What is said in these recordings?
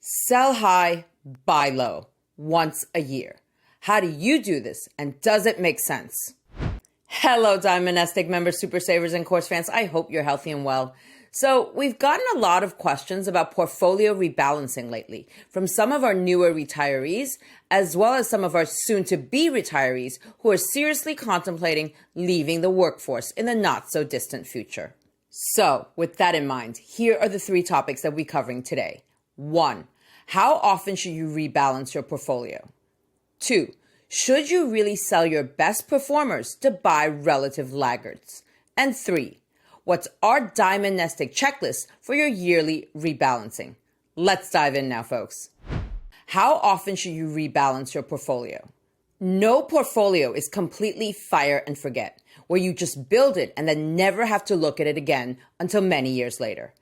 Sell high, buy low, once a year. How do you do this, and does it make sense? Hello, Diamond NestEgg members, super savers, and course fans. I hope you're healthy and well. So we've gotten a lot of questions about portfolio rebalancing lately from some of our newer retirees, as well as some of our soon-to-be retirees who are seriously contemplating leaving the workforce in the not-so-distant future. So with that in mind, here are the three topics that we're covering today. 1. How often should you rebalance your portfolio? 2. Should you really sell your best performers to buy relative laggards? And 3. What's our Diamond NestEgg checklist for your yearly rebalancing? Let's dive in now, folks. How often should you rebalance your portfolio? No portfolio is completely fire and forget, where you just build it and then never have to look at it again until many years later.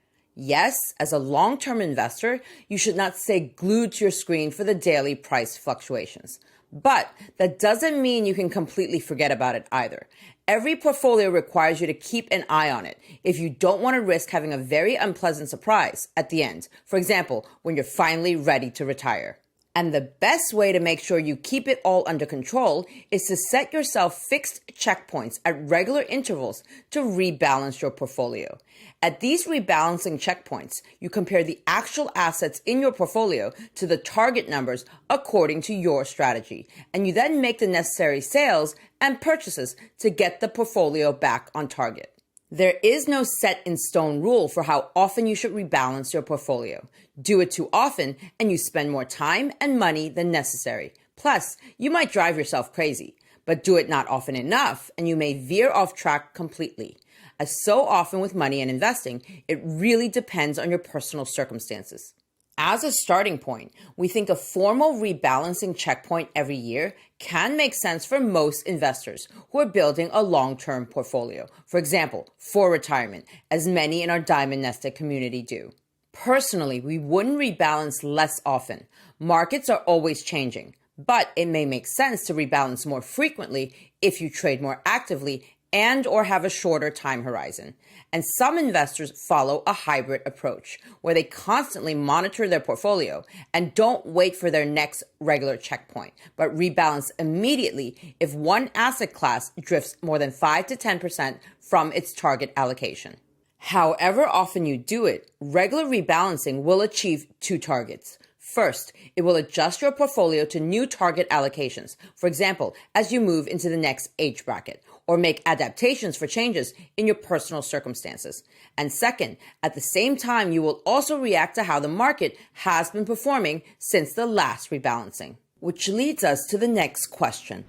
Yes, as a long-term investor, you should not stay glued to your screen for the daily price fluctuations. But that doesn't mean you can completely forget about it either. Every portfolio requires you to keep an eye on it if you don't want to risk having a very unpleasant surprise at the end. For example, when you're finally ready to retire. And the best way to make sure you keep it all under control is to set yourself fixed checkpoints at regular intervals to rebalance your portfolio. At these rebalancing checkpoints, you compare the actual assets in your portfolio to the target numbers according to your strategy, and you then make the necessary sales and purchases to get the portfolio back on target. There is no set in stone rule for how often you should rebalance your portfolio. Do it too often and you spend more time and money than necessary. Plus, you might drive yourself crazy, but do it not often enough and you may veer off track completely. As so often with money and investing, it really depends on your personal circumstances. As a starting point, we think a formal rebalancing checkpoint every year can make sense for most investors who are building a long-term portfolio. For example, for retirement, as many in our Diamond NestEgg community do. Personally, we wouldn't rebalance less often. Markets are always changing, but it may make sense to rebalance more frequently if you trade more actively and or have a shorter time horizon. And some investors follow a hybrid approach where they constantly monitor their portfolio and don't wait for their next regular checkpoint, but rebalance immediately if one asset class drifts more than 5 to 10% from its target allocation. However often you do it, regular rebalancing will achieve two targets. First, it will adjust your portfolio to new target allocations, for example, as you move into the next age bracket, or make adaptations for changes in your personal circumstances. And second, at the same time, you will also react to how the market has been performing since the last rebalancing. Which leads us to the next question.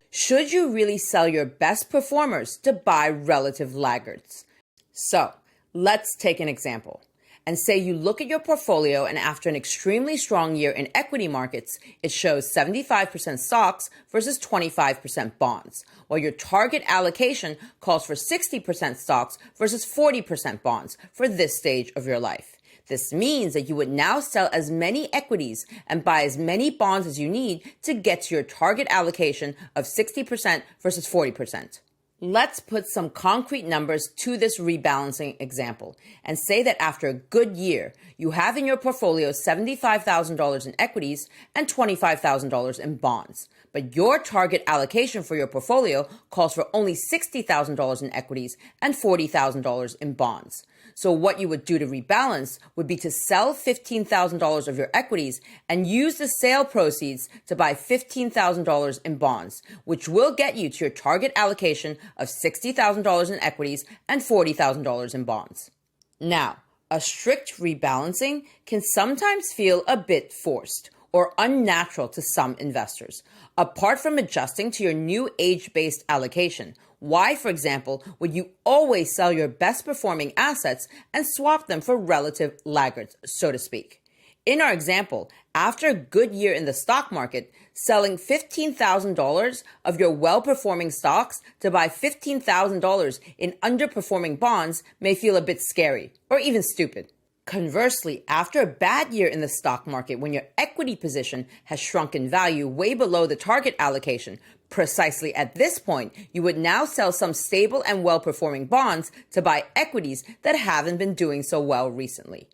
Should you really sell your best performers to buy relative laggards? So, let's take an example. And say you look at your portfolio and after an extremely strong year in equity markets, it shows 75% stocks versus 25% bonds, while your target allocation calls for 60% stocks versus 40% bonds for this stage of your life. This means that you would now sell as many equities and buy as many bonds as you need to get to your target allocation of 60% versus 40%. Let's put some concrete numbers to this rebalancing example and say that after a good year, you have in your portfolio $75,000 in equities and $25,000 in bonds. But your target allocation for your portfolio calls for only $60,000 in equities and $40,000 in bonds. So what you would do to rebalance would be to sell $15,000 of your equities and use the sale proceeds to buy $15,000 in bonds, which will get you to your target allocation of $60,000 in equities and $40,000 in bonds. Now, a strict rebalancing can sometimes feel a bit forced or unnatural to some investors. Apart from adjusting to your new age-based allocation, why, for example, would you always sell your best performing assets and swap them for relative laggards, so to speak? In our example, after a good year in the stock market, selling $15,000 of your well-performing stocks to buy $15,000 in underperforming bonds may feel a bit scary or even stupid. Conversely, after a bad year in the stock market, when your equity position has shrunk in value way below the target allocation, precisely at this point, you would now sell some stable and well-performing bonds to buy equities that haven't been doing so well recently.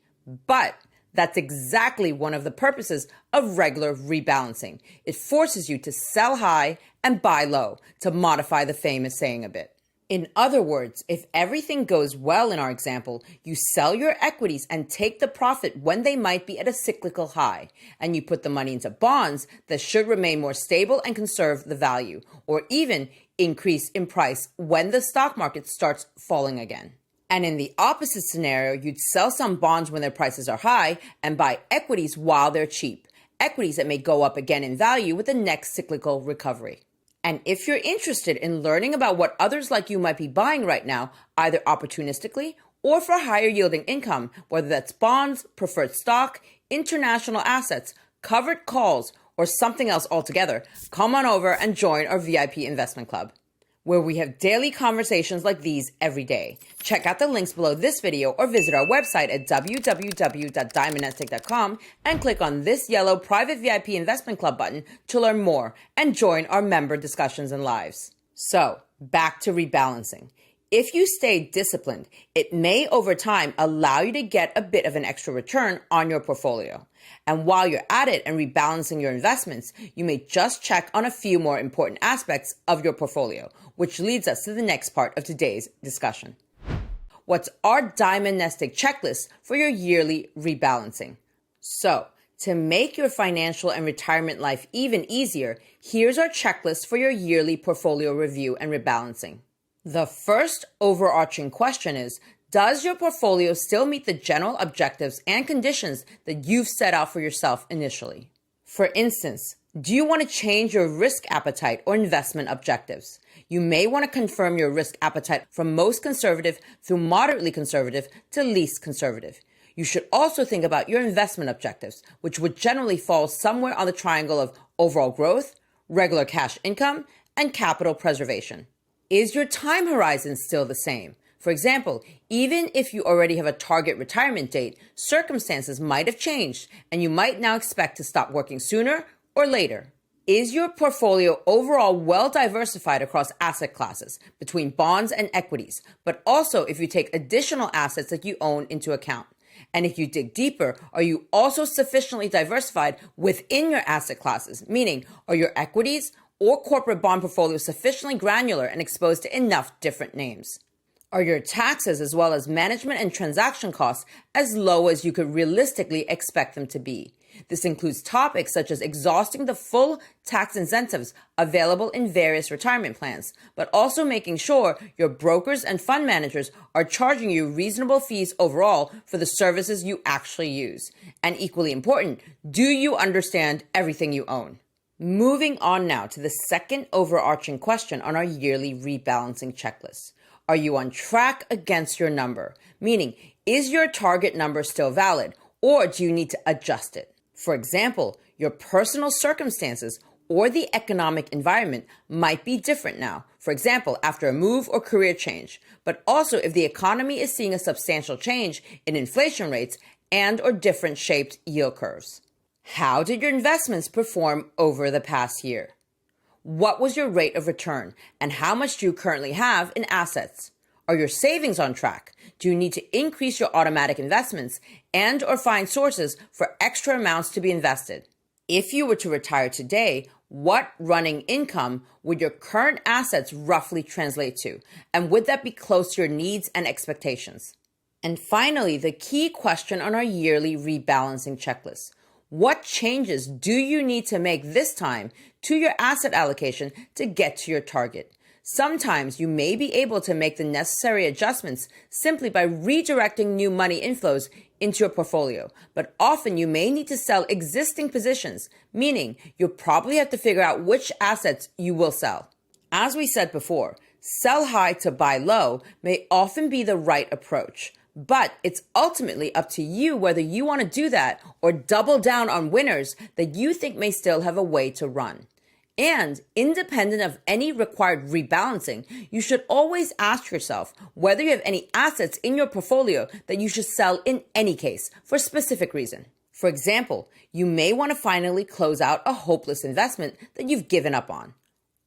But That's exactly one of the purposes of regular rebalancing. It forces you to sell high and buy low, to modify the famous saying a bit. In other words, if everything goes well in our example, you sell your equities and take the profit when they might be at a cyclical high, and you put the money into bonds that should remain more stable and conserve the value, or even increase in price when the stock market starts falling again. And in the opposite scenario, you'd sell some bonds when their prices are high and buy equities while they're cheap, equities that may go up again in value with the next cyclical recovery. And if you're interested in learning about what others like you might be buying right now, either opportunistically or for higher yielding income, whether that's bonds, preferred stock, international assets, covered calls, or something else altogether, come on over and join our VIP investment club, where we have daily conversations like these every day. Check out the links below this video or visit our website at www.diamondnestegg.com and click on this yellow private VIP investment club button to learn more and join our member discussions and lives. So, back to rebalancing. If you stay disciplined, it may over time allow you to get a bit of an extra return on your portfolio. And while you're at it and rebalancing your investments, you may just check on a few more important aspects of your portfolio, which leads us to the next part of today's discussion. What's our Diamond NestEgg checklist for your yearly rebalancing? So, to make your financial and retirement life even easier, here's our checklist for your yearly portfolio review and rebalancing. The first overarching question is, does your portfolio still meet the general objectives and conditions that you've set out for yourself initially? For instance, do you want to change your risk appetite or investment objectives? You may want to confirm your risk appetite from most conservative through moderately conservative to least conservative. You should also think about your investment objectives, which would generally fall somewhere on the triangle of overall growth, regular cash income, and capital preservation. Is your time horizon still the same? For example, even if you already have a target retirement date, circumstances might have changed and you might now expect to stop working sooner or later. Is your portfolio overall well diversified across asset classes between bonds and equities, but also if you take additional assets that you own into account? And if you dig deeper, are you also sufficiently diversified within your asset classes? Meaning, are your equities or corporate bond portfolios sufficiently granular and exposed to enough different names? Are your taxes as well as management and transaction costs as low as you could realistically expect them to be? This includes topics such as exhausting the full tax incentives available in various retirement plans, but also making sure your brokers and fund managers are charging you reasonable fees overall for the services you actually use. And equally important, do you understand everything you own? Moving on now to the second overarching question on our yearly rebalancing checklist. Are you on track against your number? Meaning, is your target number still valid, or do you need to adjust it? For example, your personal circumstances or the economic environment might be different now. For example, after a move or career change, but also if the economy is seeing a substantial change in inflation rates and or different shaped yield curves. How did your investments perform over the past year? What was your rate of return, and how much do you currently have in assets? Are your savings on track? Do you need to increase your automatic investments and or find sources for extra amounts to be invested? If you were to retire today, what running income would your current assets roughly translate to? And would that be close to your needs and expectations? And finally, the key question on our yearly rebalancing checklist. What changes do you need to make this time to your asset allocation to get to your target? Sometimes you may be able to make the necessary adjustments simply by redirecting new money inflows into your portfolio, but often you may need to sell existing positions, meaning you'll probably have to figure out which assets you will sell. As we said before, sell high to buy low may often be the right approach. But it's ultimately up to you whether you want to do that or double down on winners that you think may still have a way to run. And independent of any required rebalancing, you should always ask yourself whether you have any assets in your portfolio that you should sell in any case for a specific reason. For example, you may want to finally close out a hopeless investment that you've given up on.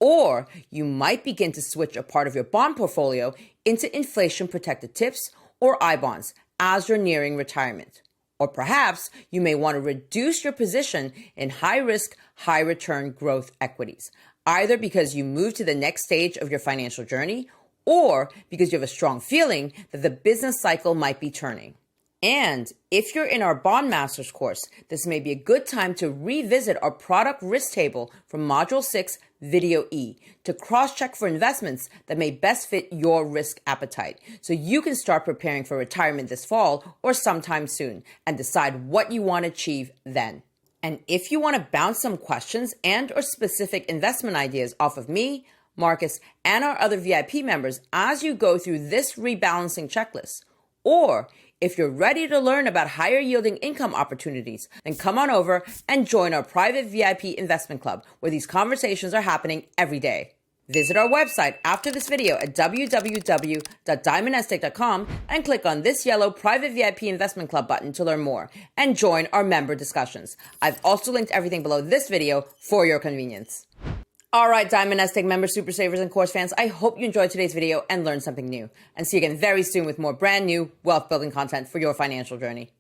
Or you might begin to switch a part of your bond portfolio into inflation-protected TIPS or I bonds as you're nearing retirement. Or perhaps you may want to reduce your position in high-risk, high-return growth equities, either because you move to the next stage of your financial journey or because you have a strong feeling that the business cycle might be turning. And if you're in our Bond Masters course, this may be a good time to revisit our product risk table from Module 6, Video E, to cross-check for investments that may best fit your risk appetite, so you can start preparing for retirement this fall or sometime soon and decide what you want to achieve then. And if you want to bounce some questions and or specific investment ideas off of me, Marcus, and our other VIP members as you go through this rebalancing checklist, or if you're ready to learn about higher yielding income opportunities, then come on over and join our private VIP investment club where these conversations are happening every day. Visit our website after this video at www.diamondnestegg.com and click on this yellow private VIP investment club button to learn more and join our member discussions. I've also linked everything below this video for your convenience. All right, Diamond NestEgg members, super savers, and course fans, I hope you enjoyed today's video and learned something new. And see you again very soon with more brand new wealth building content for your financial journey.